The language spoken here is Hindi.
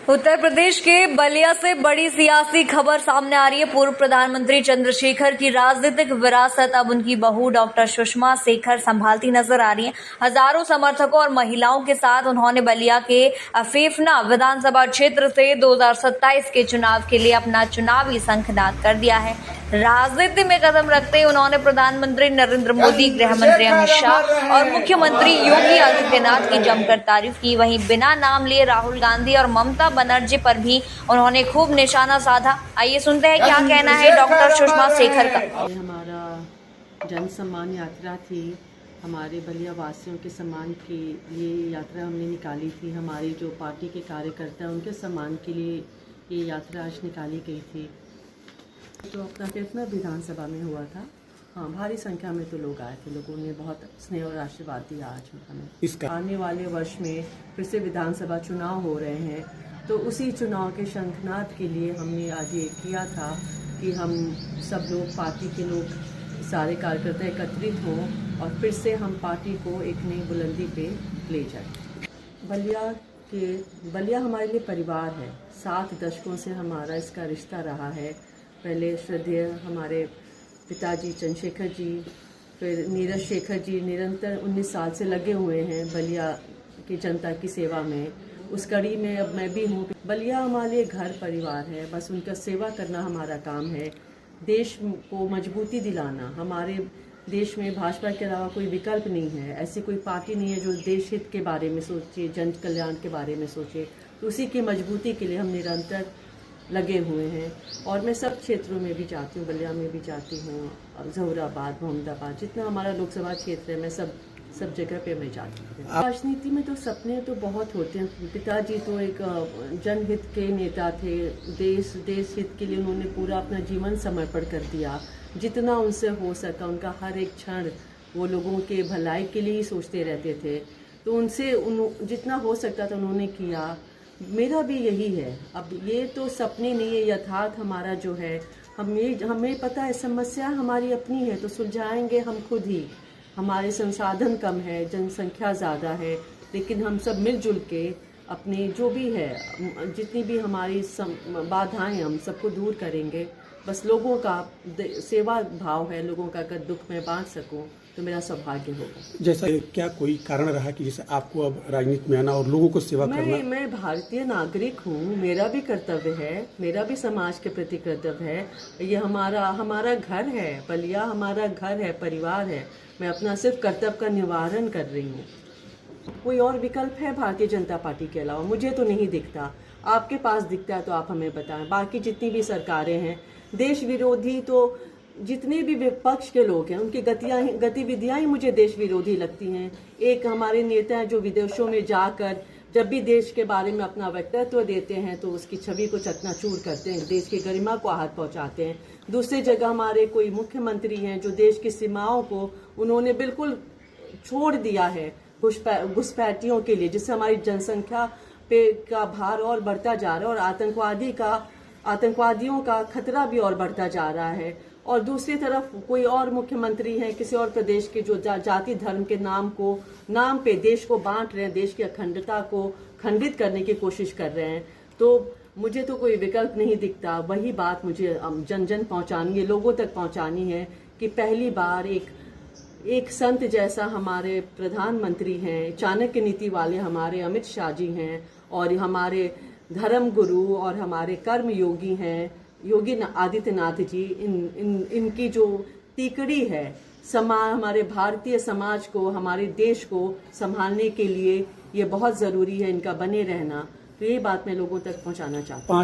उत्तर प्रदेश के बलिया से बड़ी सियासी खबर सामने आ रही है। पूर्व प्रधानमंत्री चंद्रशेखर की राजनीतिक विरासत अब उनकी बहू डॉक्टर सुषमा शेखर संभालती नजर आ रही है। हजारों समर्थकों और महिलाओं के साथ उन्होंने बलिया के फेफना विधानसभा क्षेत्र से 2027 के चुनाव के लिए अपना चुनावी शंखनाद कर दिया है। राजनीति में कदम रखते ही उन्होंने प्रधानमंत्री नरेंद्र मोदी, गृह मंत्री अमित शाह और मुख्यमंत्री योगी आदित्यनाथ की जमकर तारीफ की। वहीं बिना नाम लिए राहुल गांधी और ममता बनर्जी पर भी उन्होंने खूब निशाना साधा। आइए सुनते हैं क्या कहना है डॉक्टर सुषमा शेखर का। हमारा जन सम्मान यात्रा थी, हमारे बलिया वासियों के सम्मान के लिए यात्रा हमने निकाली थी। हमारी जो पार्टी के कार्यकर्ता हैं उनके सम्मान के लिए ये यात्रा आज निकाली गई थी। तो अपना फेफना विधानसभा में हुआ था। हाँ, भारी संख्या में तो लोग आए थे। लोगों ने बहुत स्नेह और आशीर्वाद दिया आज हमें। आने वाले वर्ष में फिर से विधानसभा चुनाव हो रहे हैं, तो उसी चुनाव के शंखनाद के लिए हमने आज ये किया था कि हम सब लोग, पार्टी के लोग, सारे कार्यकर्ता एकत्रित हों और फिर से हम पार्टी को एक नई बुलंदी पे ले जाएं। बलिया हमारे लिए परिवार है। 7 दशकों से हमारा इसका रिश्ता रहा है। पहले श्रद्धेय हमारे पिताजी चंद्रशेखर जी, फिर नीरज शेखर जी निरंतर 19 साल से लगे हुए हैं बलिया की जनता की सेवा में। उस कड़ी में अब मैं भी हूँ। बलिया हमारे लिए घर परिवार है, बस उनका सेवा करना हमारा काम है। देश को मजबूती दिलाना, हमारे देश में भाजपा के अलावा कोई विकल्प नहीं है। ऐसी कोई पार्टी नहीं है जो देश हित के बारे में सोचे, जन कल्याण के बारे में सोचे। तो उसी की मजबूती के लिए हम निरंतर लगे हुए हैं। और मैं सब क्षेत्रों में भी जाती हूँ, बलिया में भी जाती हूँ, जहूराबाद, मोहम्मदाबाद, जितना हमारा लोकसभा क्षेत्र है, मैं सब जगह पे मैं जाती हूँ। राजनीति में तो सपने तो बहुत होते हैं। पिताजी तो एक जनहित के नेता थे। देश हित के लिए उन्होंने पूरा अपना जीवन समर्पण कर दिया। जितना उनसे हो सका, उनका हर एक क्षण वो लोगों के भलाई के लिए ही सोचते रहते थे। तो उनसे जितना हो सकता था उन्होंने किया। मेरा भी यही है। अब ये तो सपने नहीं है, यथार्थ हमारा जो है, हमें पता है समस्या हमारी अपनी है तो सुलझाएंगे हम खुद ही। हमारे संसाधन कम है, जनसंख्या ज़्यादा है, लेकिन हम सब मिलजुल के अपने जो भी है, जितनी भी हमारी बाधाएं, हम सबको दूर करेंगे। बस लोगों का सेवा भाव है, लोगों का अगर दुख मैं बांट सकूं तो मेरा सौभाग्य होगा। जैसा क्या कोई कारण रहा कि जैसे आपको अब राजनीति में आना और लोगों को सेवा करना? मैं भारतीय नागरिक हूँ, मेरा भी कर्तव्य है, मेरा भी समाज के प्रति कर्तव्य है। ये हमारा घर है, बलिया हमारा घर है, परिवार है। मैं अपना सिर्फ कर्तव्य का निवारण कर रही हूँ। कोई और विकल्प है भारतीय जनता पार्टी के अलावा? मुझे तो नहीं दिखता। आपके पास दिखता है तो आप हमें बताएं। बाकी जितनी भी सरकारें हैं, देश विरोधी, तो जितने भी विपक्ष के लोग हैं उनकी गतिविधियां ही मुझे देश विरोधी लगती हैं। एक हमारे नेता हैं जो विदेशों में जाकर जब भी देश के बारे में अपना वक्तव्य देते हैं तो उसकी छवि को चकनाचूर करते हैं, देश की गरिमा को आहत पहुंचाते हैं। दूसरी जगह हमारे कोई मुख्यमंत्री हैं जो देश की सीमाओं को उन्होंने बिल्कुल छोड़ दिया है घुसपैठियों के लिए, जिससे हमारी जनसंख्या पे का भार और बढ़ता जा रहा है और आतंकवादियों का खतरा भी और बढ़ता जा रहा है। और दूसरी तरफ कोई और मुख्यमंत्री हैं किसी और प्रदेश के जो जाति धर्म के नाम पे देश को बांट रहे हैं, देश की अखंडता को खंडित करने की कोशिश कर रहे हैं। तो मुझे तो कोई विकल्प नहीं दिखता। वही बात मुझे जन पहुंचानी है, लोगों तक पहुंचानी है कि पहली बार एक संत जैसा हमारे प्रधानमंत्री हैं, चाणक्य नीति वाले हमारे अमित शाह जी हैं, और हमारे धर्म गुरु और हमारे कर्म योगी हैं योगी आदित्यनाथ जी। इनकी जो तीकड़ी है हमारे भारतीय समाज को, हमारे देश को संभालने के लिए ये बहुत ज़रूरी है, इनका बने रहना। तो ये बात मैं लोगों तक पहुंचाना चाहती हूँ।